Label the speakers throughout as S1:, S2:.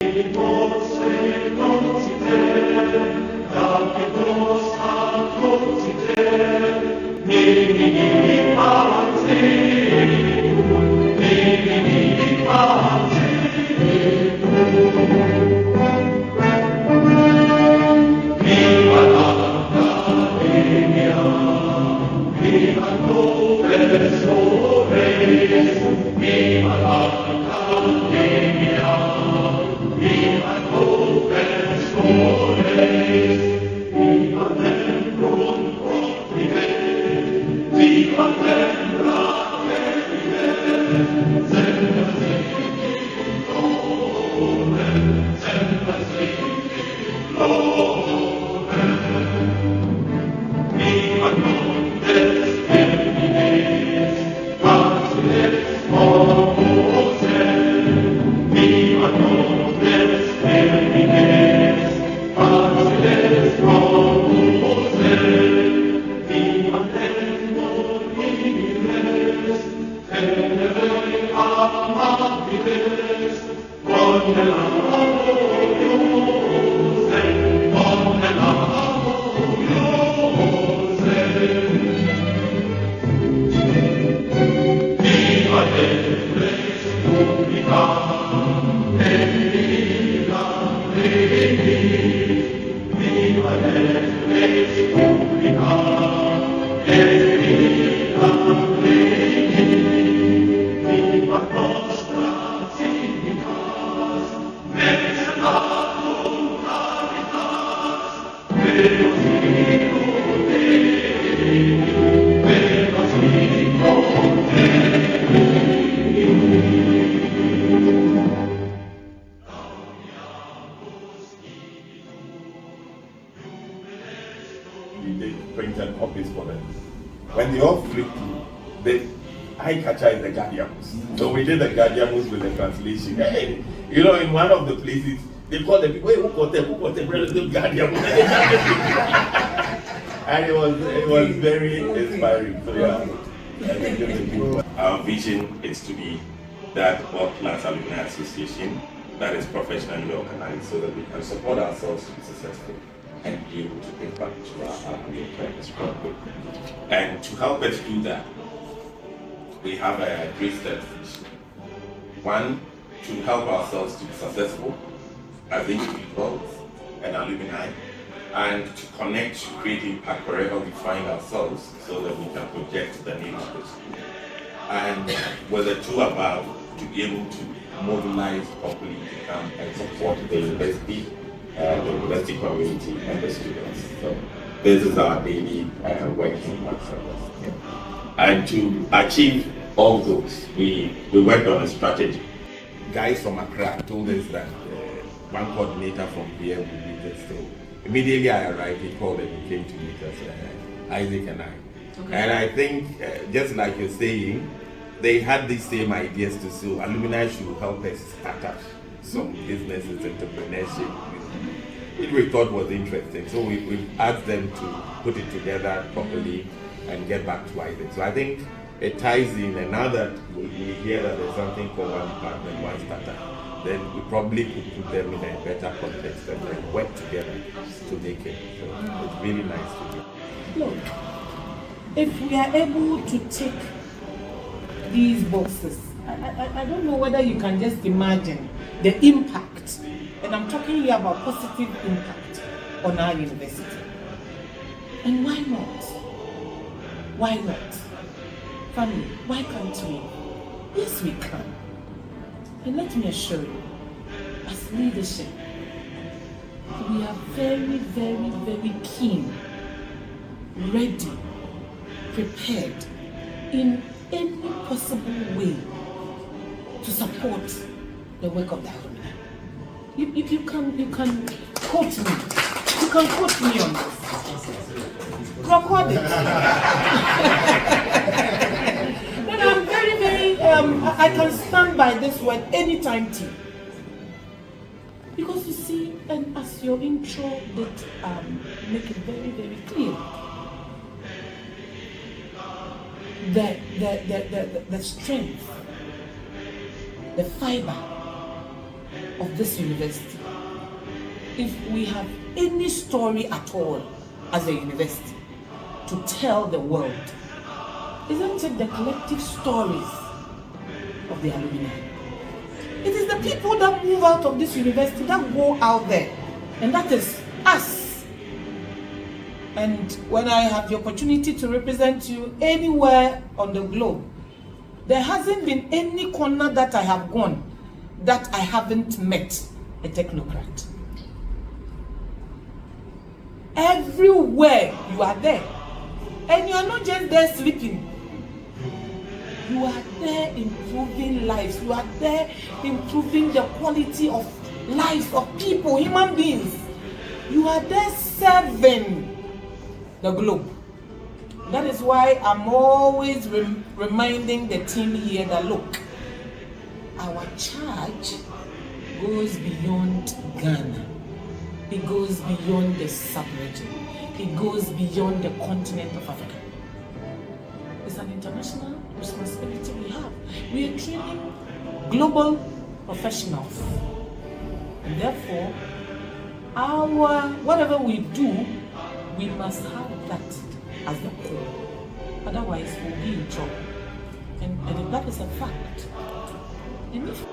S1: We did printed copies for them. When they all flipped, the eye catcher is the Guardians. So we did the Guardians with the translation. Hey, you know, in one of the places, they called the people, hey, who got them relative Guardian? And it was very inspiring. So yeah.
S2: Our vision is to be that world-class alumni association that is professionally organized so that we can support ourselves to be successful and be able to give back to our purpose. And to help us do that, we have a three-step vision. One, to help ourselves to be successful as individuals and alumni, and to connect, to create impact wherever we find ourselves so that we can project the neighborhood. And with the two above, to be able to mobilize properly to come and support the university community and the students. So this is our daily working service. And to achieve all those, we worked on a strategy.
S1: Guys from Accra told us that one coordinator from here would meet us. So immediately I arrived, he called and he came to meet us, Isaac and I. Okay. And I think, just like you're saying, they had these same ideas too. So alumni should help us start up some businesses, entrepreneurship, which we thought was interesting. So we asked them to put it together properly and get back to Isaac. So I think it ties in, and now that we hear that there's something called one department, one startup, then we probably could put them in a better context and then work together to make it. So it's really nice to do.
S3: Look, if we are able to tick these boxes, I don't know whether you can just imagine the impact, and I'm talking here about positive impact on our university. And why not? Why not? Family, why can't we? Yes, we can. And let me assure you, as leadership, we are very, very, very keen, ready, prepared in any possible way to support the work of the alumni. You can quote me. You can quote me on this. Record it. And I'm very, very, I can stand by this word anytime too. Because you see, and as your intro did make it very, very clear, the strength, the fiber of this university, if we have any story at all as a university to tell the world, isn't it the collective stories of the alumni? It is the people that move out of this university that go out there, and that is us. And when I have the opportunity to represent you anywhere on the globe, there hasn't been any corner that I have gone that I haven't met a technocrat. Everywhere you are there, and you are not just there sleeping. You are there improving lives. You are there improving the quality of lives of people, human beings. You are there serving the globe. That is why I'm always reminding the team here that look, our charge goes beyond Ghana. It goes beyond the sub-region. It goes beyond the continent of Africa. It's an international responsibility we have. We are training global professionals. And therefore, whatever we do, we must have that as the core. Otherwise, we'll be in trouble. And that is a fact. And if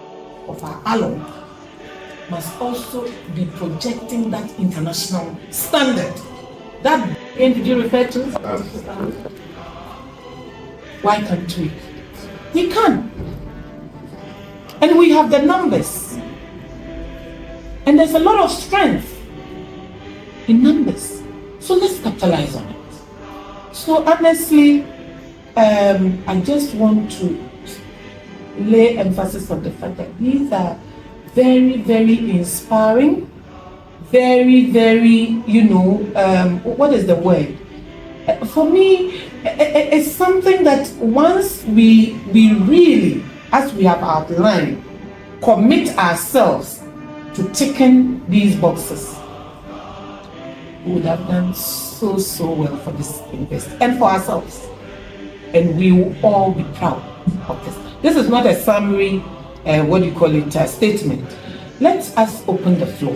S3: of our alumni must also be projecting that international standard. That did you refer to? Why can't we? We can. And we have the numbers. And there's a lot of strength in numbers. So let's capitalize on it. So honestly, I just want to lay emphasis on the fact that these are very, very inspiring, very, very, what is the word? For me, it's something that once we really, as we have outlined, commit ourselves to ticking these boxes, we would have done so well for this university and for ourselves. And we will all be proud of this. This is not a summary, statement. Let us open the floor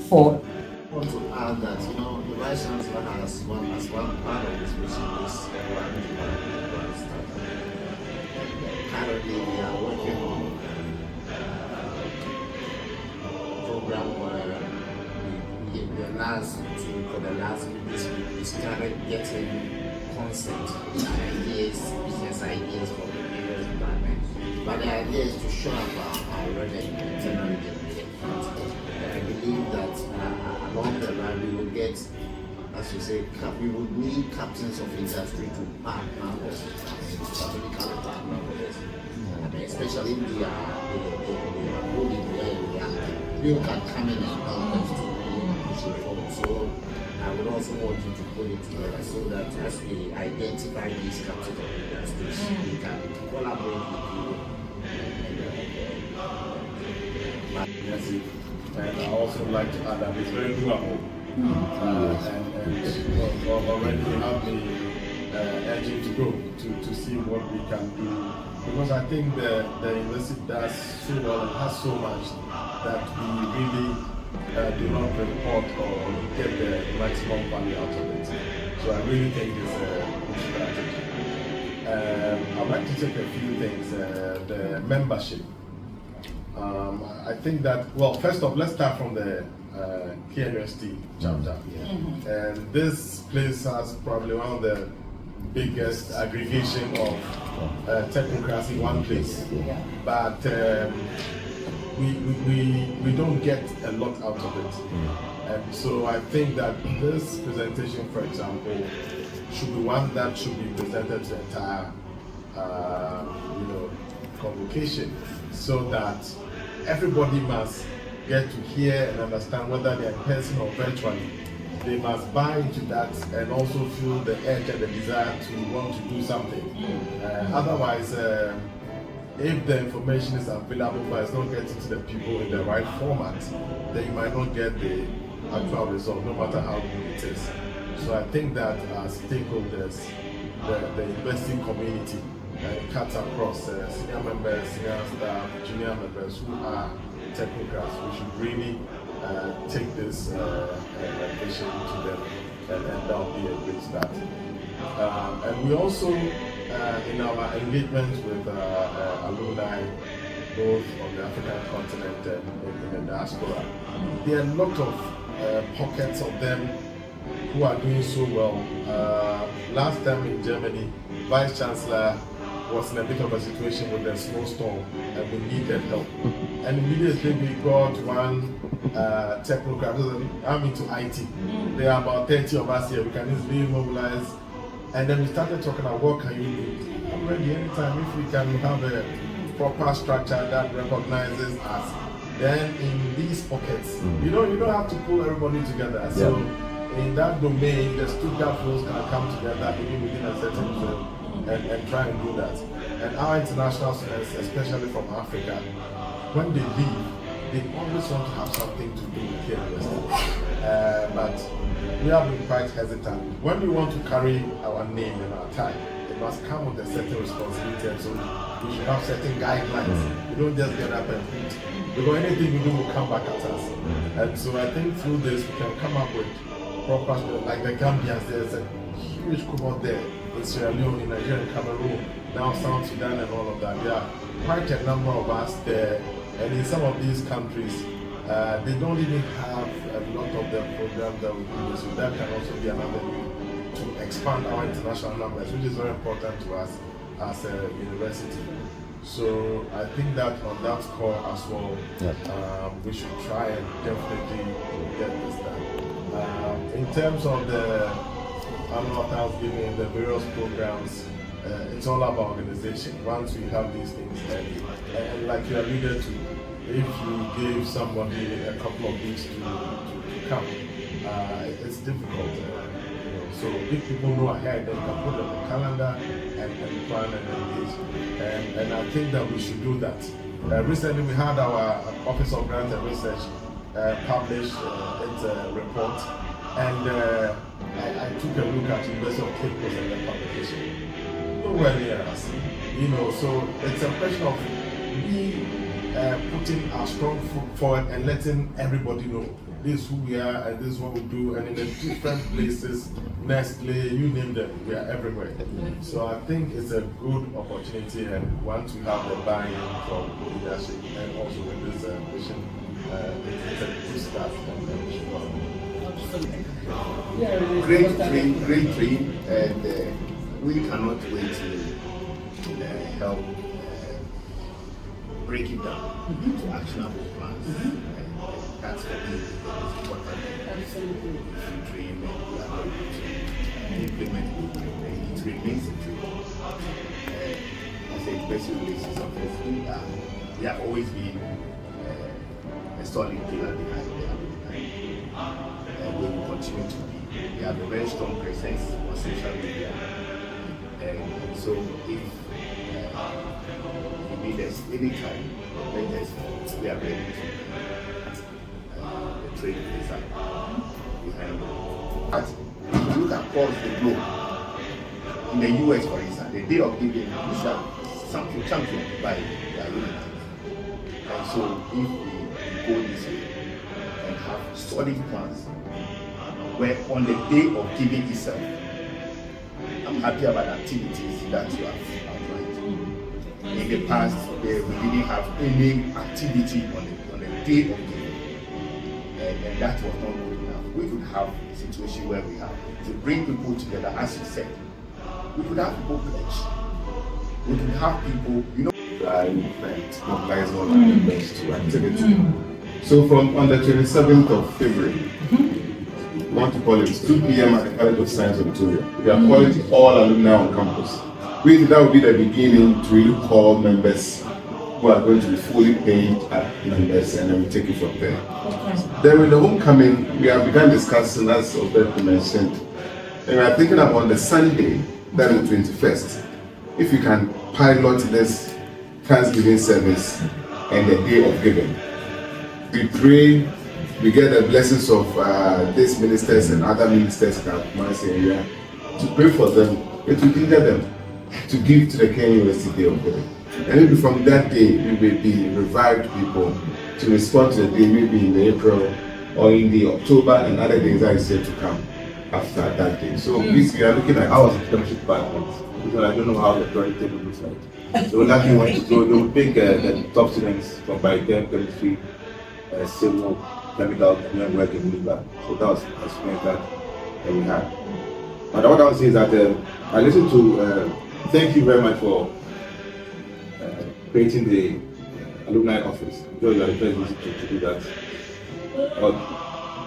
S3: for.
S4: I want to add that, the Vice Chancellor has one part of this mission is currently we are working on a program where for the last week, we started getting concept ideas, business ideas for the various departments. But the idea is to show up our internally generated funds. And I believe that along the line we will get, as you say, we would need captains of industry to partner us, strategically partner with us. And especially if they are holding the area, people can come in and help us to push it forward. So I would also want you to put it together so that as we identify these captains of industries, we can collaborate with you.
S5: And I also like to add that it's very doable. And already have the urging to go to see what we can do. Because I think the university does so well and has so much that we really do not report or get the maximum value out of it. So I really think it's a good strategy. I'd like to take a few things. The membership. I think that, well, first off, let's start from the KNUST chapter. And this place has probably one of the biggest aggregation of technocrats in one place. But we don't get a lot out of it. And so I think that this presentation, for example, should be one that should be presented to the entire convocation, so that everybody must get to hear and understand, whether they're in person or virtually. They must buy into that and also feel the edge and the desire to want to do something. Otherwise, if the information is available but it's not getting to the people in the right format, then you might not get the actual result, no matter how good it is. So I think that as stakeholders, the investing community cuts across senior members, senior staff, junior members who are technocrats, we should really take this vision to them, and that will be a great start. And we also, in our engagement with alumni, both on the African continent and in the diaspora, there are a lot of pockets of them who are doing so well. Last time in Germany, Vice Chancellor was in a bit of a situation with a snowstorm and we needed help. And immediately we got one technocrat. I'm into IT. There are about 30 of us here. We can easily mobilize. And then we started talking about what can you do. I'm ready anytime if we can have a proper structure that recognizes us. Then in these pockets, you don't have to pull everybody together. So in that domain, the Stuttgart flows can come together even within a certain zone and try and do that. And our international students, especially from Africa, when they leave, they always want to have something to do with the university. But we have been quite hesitant. When we want to carry our name and our tag, it must come with a certain responsibility, and so we should have certain guidelines. We don't just get up and eat, because anything we do will come back at us. And so I think through this we can come up with proper, like the Gambians, there's a huge cohort there in Sierra Leone, in Nigeria, and Cameroon, now South Sudan and all of that. There are quite a number of us there, and in some of these countries, they don't even have a lot of the programs that we do, so that can also be another way to expand our international numbers, which is very important to us as a university. So I think that on that score as well, we should try and definitely get this done. In terms of the annual Thanksgiving, the various programs, it's all about organization. Once we have these things, and like you alluded to, if you give somebody a couple of weeks to come, it's difficult. So if people know ahead, then you can put on the calendar and plan and engage. And I think that we should do that. Recently we had our Office of Grant and Research publish its report, and I took a look at University of Cape Coast and their publication. Nowhere near us. So it's a question of we putting our strong foot forward and letting everybody know this is who we are and this is what we do, and in the different places, Nestle, you name them, we are everywhere. So I think it's a good opportunity, and once we have the buy-in from leadership and also with this vision, it's a good start.
S6: Great dream, and we cannot wait to help break it down to actionable plans. That's for me important.
S3: Absolutely.
S6: Dream and we are going to implement it. It remains a dream. As a investor relations officer, we have always been a solid pillar behind the Alumni. And we will continue to be. We have a very strong presence on social media. And so if you need us anytime, let us know. We are ready to trade is behind it. But if you look across the globe, in the US for instance, the day of giving is championed by the Alumni. And so if we go this way and have solid plans, where on the day of giving itself, I'm happy about the activities that you have outlined. In the past, we didn't have any activity on the day of giving. And that was not good enough. We could have a situation where we have to bring people together, as you said. We could have people pledge. We could have people,
S1: mobilize all our members to activity. So from on the 27th of February, we want to call it 2 p.m. at the College of Science Auditorium. We are calling all alumni on campus. Really, that will be the beginning to really call members who are going to be fully paid members, and then we take it from there. Then with the homecoming, we have begun discussing, as Alberto mentioned, and we are thinking about the Sunday, that is the 21st. If you can pilot this Thanksgiving service and the day of giving. We pray, we get the blessings of these ministers and other ministers in our Kumasi area to pray for them and to lead them to give to the Kenya University Day of Giving.
S6: And maybe from that day, we will be revived people to respond to the day, maybe in April or in the October, and other days are said to come after that day. So basically, I'm looking at our entrepreneurship department because I don't know how the project table looks like. So lucky one to go, they will pick the top students from biochem, chemistry, civil, chemical, and then work in Libya. So that was the experience that we had. But what I would say is that I listened to, thank you very much for creating the alumni office. I'm sure you are the first person to do that.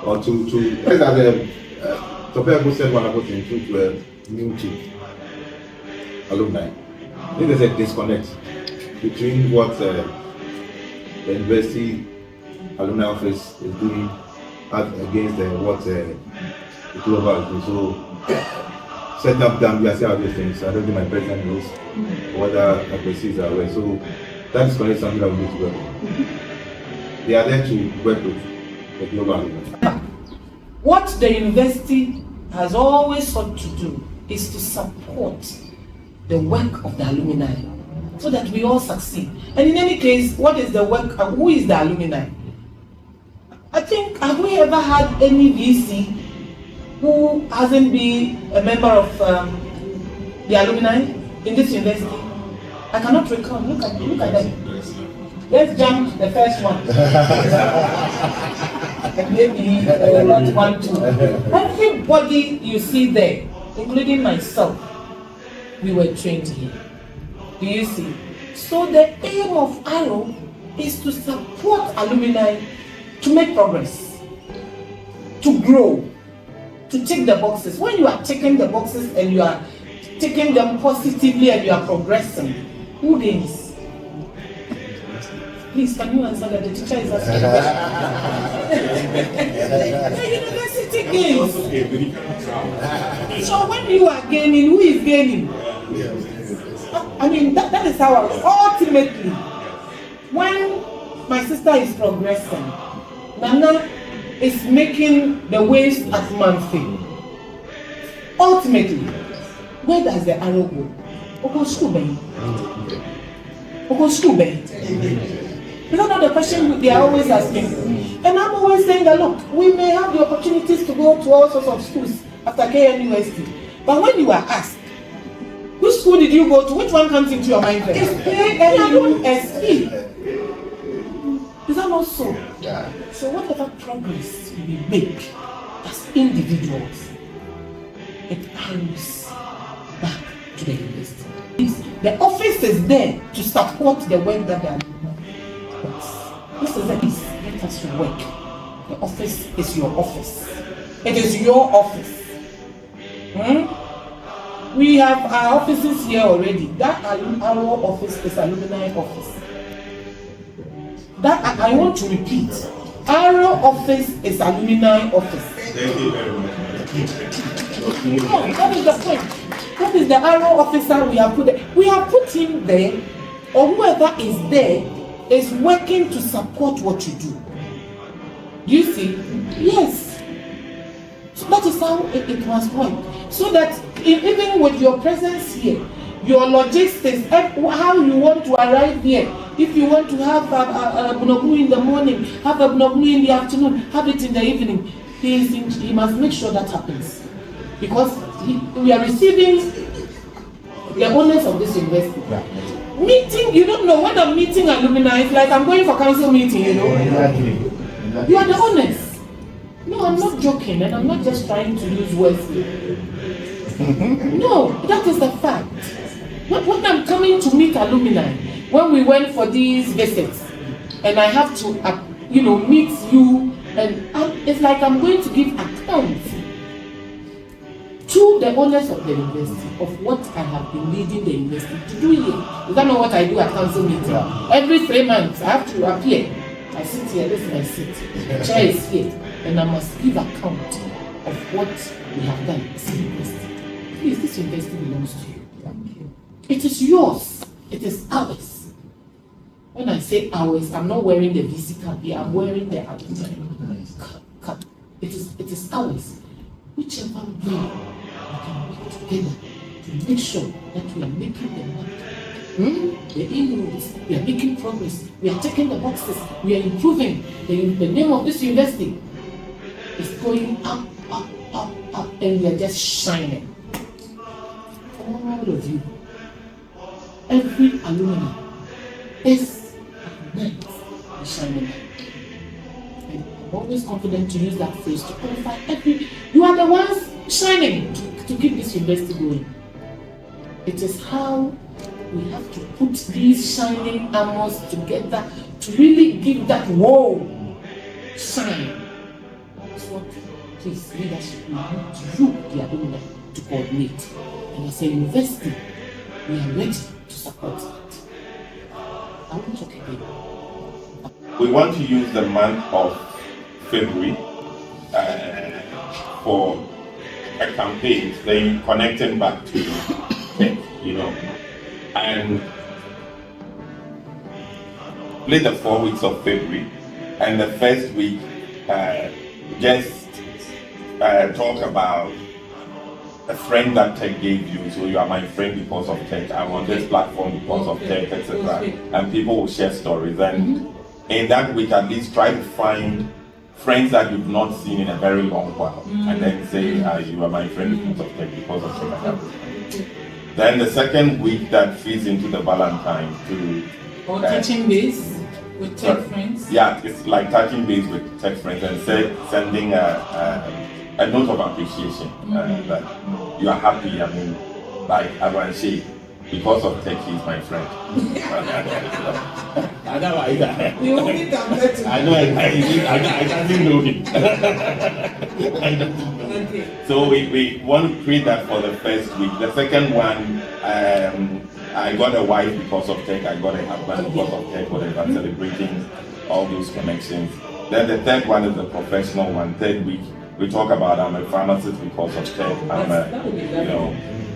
S6: Or to some people said one about to new to alumni. I think there's a disconnect between what the university alumni office is doing against what the global is doing. So set up them, I say all these things. I don't think my president knows whether the policies are aware. So that disconnect is something that we need to work with. They are there to work with the global alumni.
S3: What the university has always sought to do is to support the work of the alumni so that we all succeed. And in any case, what is the work? Who is the alumni? I think, have we ever had any VC who hasn't been a member of the alumni in this university? I cannot recall. Look at them. Let's jump the first one. Maybe not one, two. Everybody you see there, including myself, we were trained here. Do you see? So the aim of Arrow is to support alumni to make progress, to grow, to tick the boxes. When you are ticking the boxes and you are taking them positively and you are progressing, who wins? Please, can you answer that? The teacher is asking. The university gains. So when you are gaining, who is gaining? I mean, that is how ultimately, when my sister is progressing, Nana is making the waves at Manfi. Ultimately, where does the arrow go? Is that not the question they are always asking? And I'm always saying that, look, we may have the opportunities to go to all sorts of schools after KNUST. But when you are asked, which school did you go to? Which one comes into your mind first? It's KNUST. Is that not so?
S6: Yeah.
S3: So whatever progress we make as individuals, it comes back to the university. The office is there to support the work that they are doing. This is let us work. The office is your office. It is your office. We have our offices here already. That our office is alumni office. That I want to repeat. Our office is alumni office.
S2: Thank you very much.
S3: No, that is the point. That is the arrow officer we have put there. We have put him there, or whoever is there is working to support what you do. You see? Yes. So that is how it must work. So that even with your presence here, your logistics, how you want to arrive here, if you want to have a bunoglu in the morning, have a bunoglu in the afternoon, have it in the evening, he must make sure that happens. Because we are receiving the owners of this university. Meeting, you don't know when I'm meeting alumni, it's like I'm going for council meeting, you know.
S6: Exactly.
S3: You are the owners. No, I'm not joking, and I'm not just trying to use words. No, that is the fact. When I'm coming to meet alumni, when we went for these visits, and I have to, meet you, and it's like I'm going to give accounts to the owners of the university of what I have been leading the university to do here. Is that not what I do at council meeting? Yeah. Every 3 months I have to appear. I sit here, this is my seat. The chair is here, and I must give account of what we have done as a university. Please, this university belongs to you. It is yours. It is ours. When I say ours, I'm not wearing the VC card here. I'm wearing the alumni card. It is ours. Whichever way we can work together to make sure that we are making the mark The inroads, we are making progress, we are taking the boxes, we are improving. The name of this university is going up, up, up, up, and we are just shining. All of you, every alumni is meant to shining. And I'm always confident to use that phrase to qualify every. You are the ones shining to keep this university going. It is how we have to put these shining armors together to really give that whoa shine. That's what please leadership we need you, the alumni, to coordinate. And as a university, we are ready to support that. I won't talk again.
S2: We want to use the month of February for a campaign, then connecting back to tech, and play the 4 weeks of February, and the first week just talk about a friend that tech gave you. So you are my friend because of tech. I'm on this platform because of tech, etc. And people will share stories, and in that week at least try to find friends that you've not seen in a very long while, and then say you are my friend because of tech, because of tech. Then the second week that feeds into the Valentine to
S3: touching base with tech friends.
S2: Yeah, it's like touching base with tech friends and sending a note of appreciation that you are happy. I mean, like Abanshi, because of tech, he's my friend. I know I
S3: You only done that.
S2: I know I didn't know him.
S3: Okay.
S2: So we want to create that for the first week. The second one, I got a wife because of tech, I got a husband because of tech, whatever, celebrating all those connections. Then the third one is the professional one. Third week, we talk about I'm a pharmacist because of tech.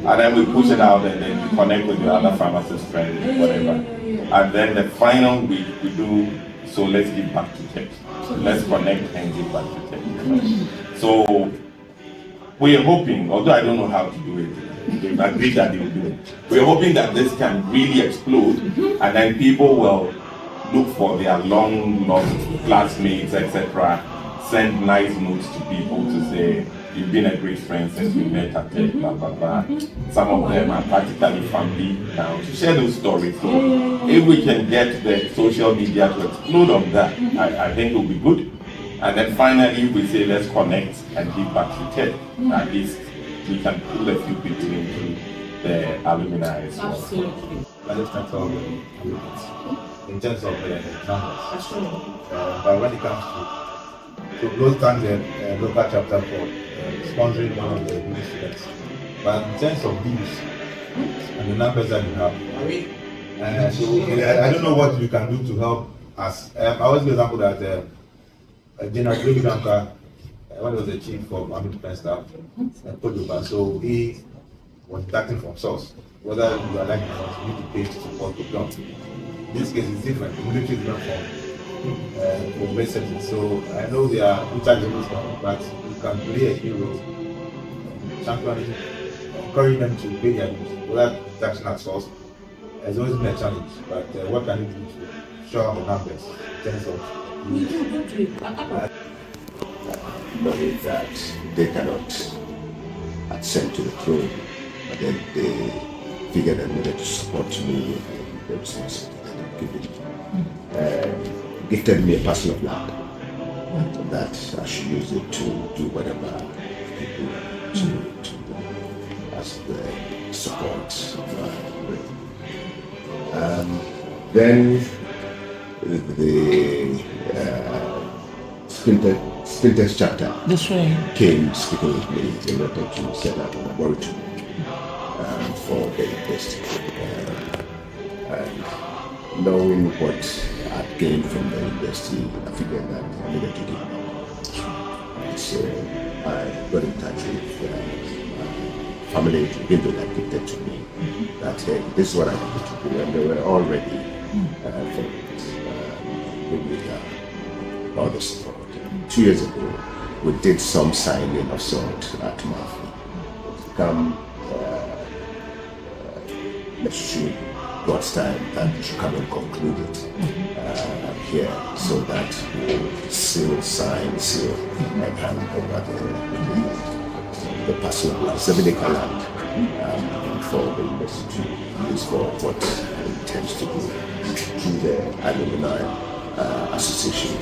S2: And then we push it out, and then you connect with your other pharmacist friends, whatever. And then the final week we do, so let's give back to tech. Let's connect and give back to tech. So we are hoping, although I don't know how to do it, they've agreed that they will do it. We are hoping that this can really explode, and then people will look for their long lost classmates, etc. Send nice notes to people to say, you've been a great friend since we met at tech, blah, blah, blah. Some of them are practically family now. To share those stories. So if we can get the social media to explode on that, I think it will be good. And then finally we say, let's connect and give back to tech. At least we can pull a few people into the alumni as well.
S3: Absolutely.
S7: Let's start off in terms of numbers. But when it comes to those times, the local chapter for sponsoring one of the new students. But in terms of views and the numbers that you have, so I don't know what you can do to help us. I always give example that General David Anka, one was the chief of Army Defense Staff, so he was deducting from source. Whether you are like you need to pay to support the job. This case is different. The military is not from messaging. So I know they are rechargeable stuff, but you can play a key role championing, encouraging them to pay their dues without taxing at source. It's always been a challenge, but what can you do to show up the numbers in terms of
S6: money that they cannot ascend to the throne, but then they figured they needed to support me and the resources that they given, gifted me a parcel of land that I should use it to do whatever people to as the support. Then the Spintex chapter came speaking with me in order to set up a laboratory for the university. And knowing what I'd gained from the university, I figured that I needed to do more. And so I got in touch with my family, people that gifted to me, that this is what I needed to do, and they were all ready for it. With all the support. 2 years ago, we did some signing of sort at Murphy. Come next June, God's time, that should come and conclude it here, so that we'll seal, and hand over the parcel of 70 acre land for the university to use for what it intends to do through the Alumni Association.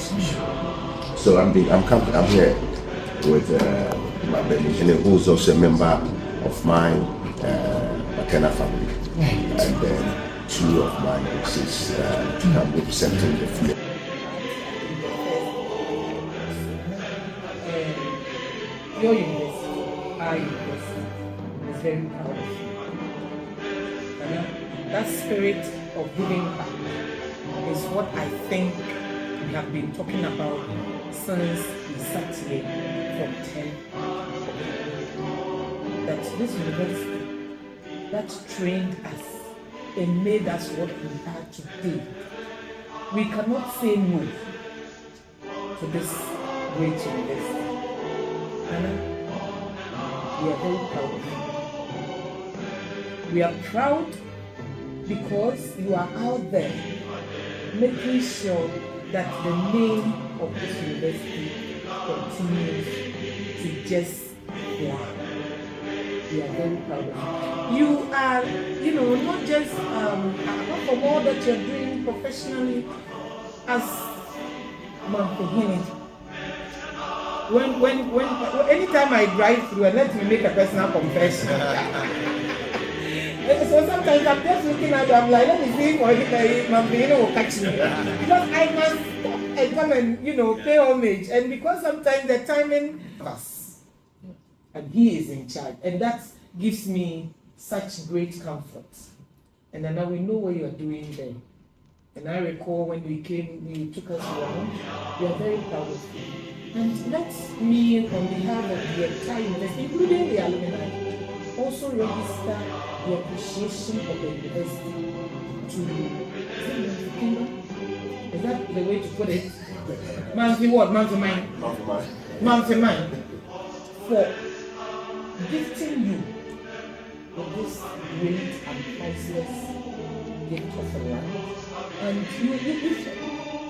S6: So I'm here with my baby, who's also a member of my maternal family, and then two of my nieces representing the field.
S3: Your university, our university, is very proud of you. And that spirit of giving back is what I think we have been talking about since we sat here from 10. That this university that trained us and made us what we are today, we cannot say no to this great university. Anna, we are very proud of you. We are proud because you are out there making sure that the name of this university continues to just fly. We are very proud of you. You are, not just apart from all that you're doing professionally as Manfred. When anytime I drive through, and let me make a personal confession. So sometimes I'm just looking at it, I'm like, let me see if Manfred will catch me. Because I must stop and come and, pay homage. And because sometimes the timing us, and he is in charge, and that gives me such great comfort. And then now we know what you are doing there. And I recall when we came, you took us around. We are very proud of you. And let me, on behalf of the entire university, including the alumni, also register the appreciation of the university to is that the way to put it? Monthly what? Monthly mine? Monthly mine. For gifting you with this great and priceless gift of land. And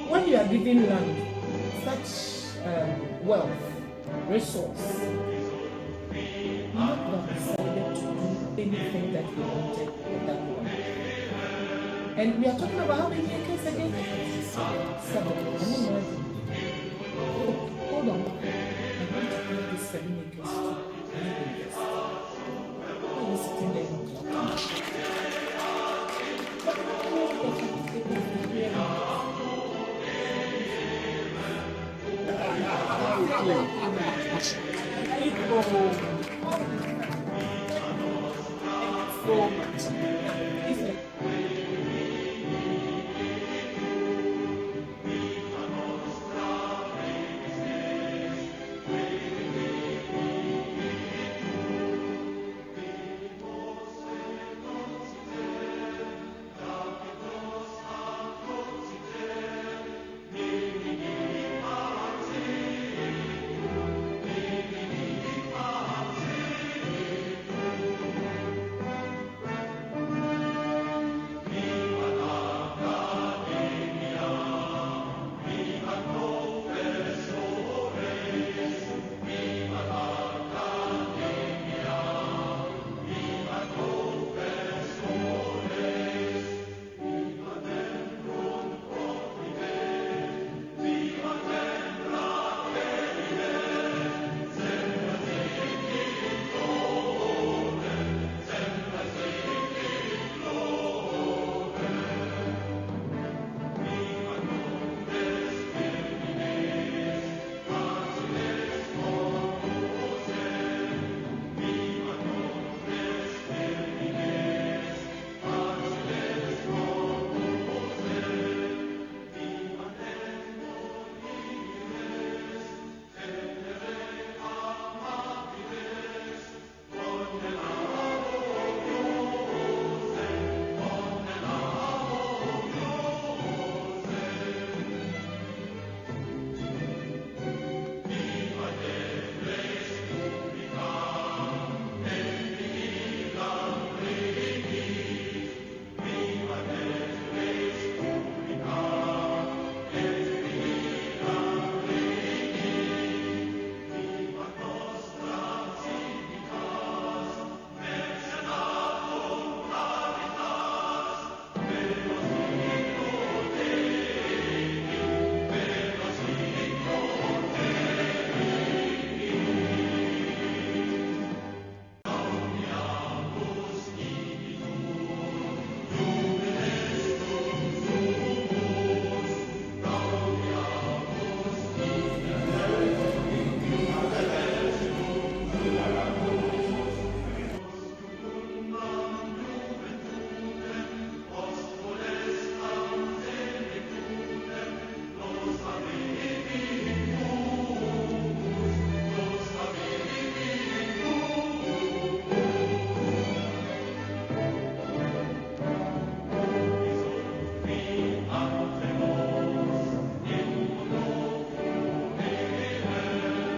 S3: when you are giving land such wealth, resource, you not have decided to do anything that you wanted with that one. And we are talking about how many acres again? 7. Hold on. I want to put this 7 acres to invest. Why are you sitting there and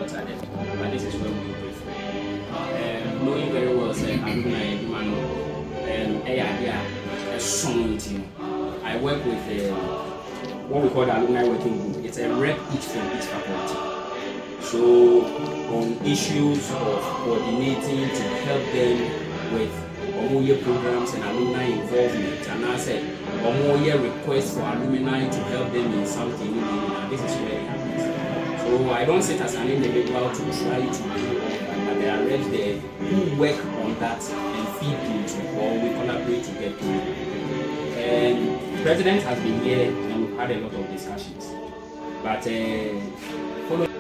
S8: what are they? But this is where we go from. Knowing very well, say alumni, a song team. I work with what we call the alumni working group. It's a rep each from each faculty. So on issues of coordinating to help them with year programs and alumni involvement, and I said year requests for alumni to help them in something. This is where it happens. So I don't sit as an individual to try to do all that, but there are reps there who work on that and feed into, or we collaborate to get to it. And the president has been here and we've had a lot of discussions. But following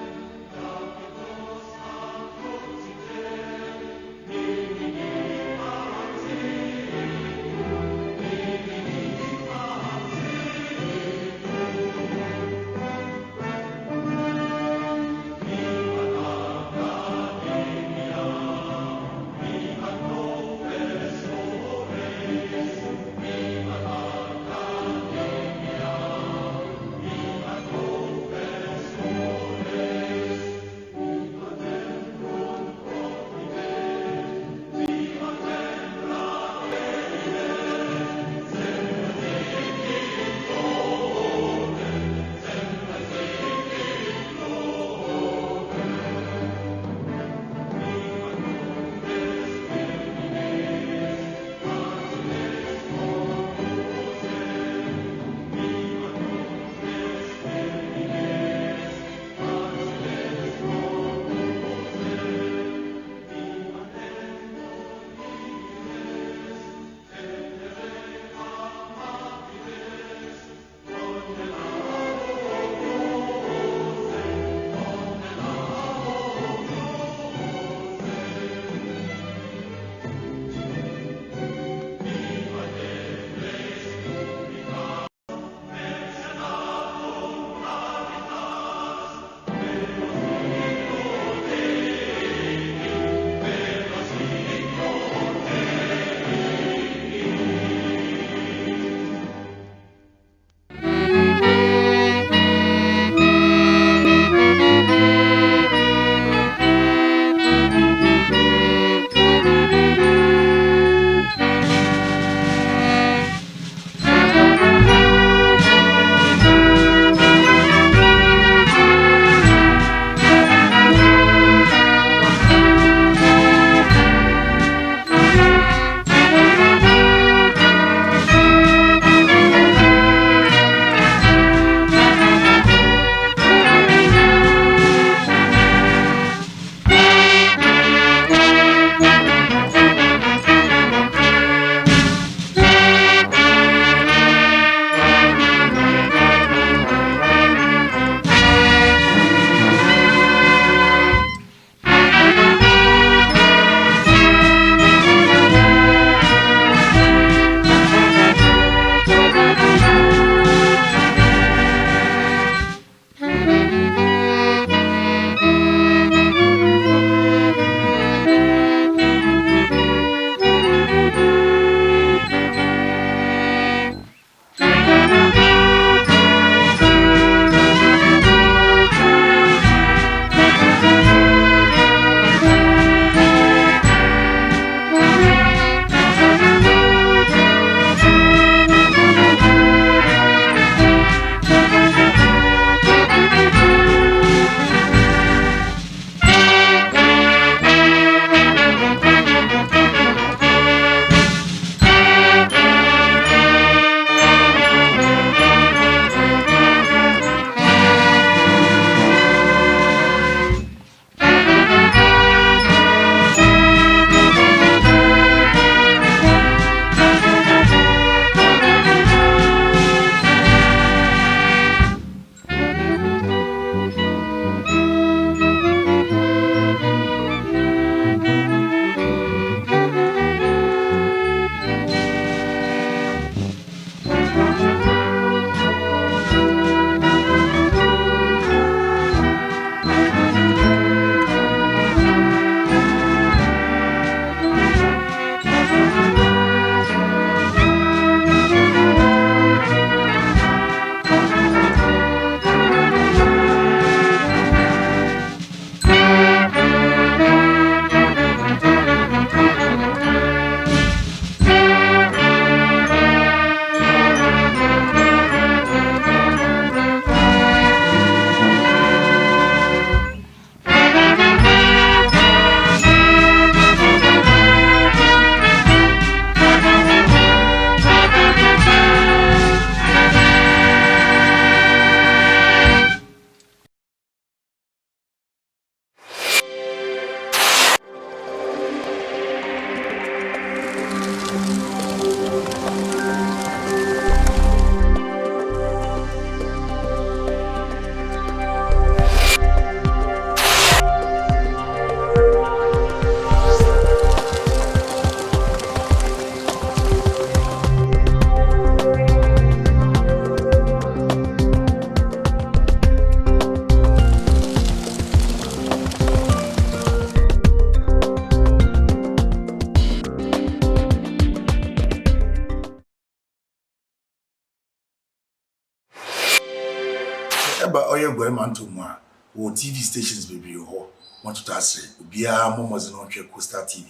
S9: eba oye gwe man to mu a wo TV stations bebree ho want to asre obiara momoze no hwe Coastal TV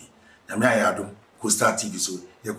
S9: na me ayadom Coastal TV so ye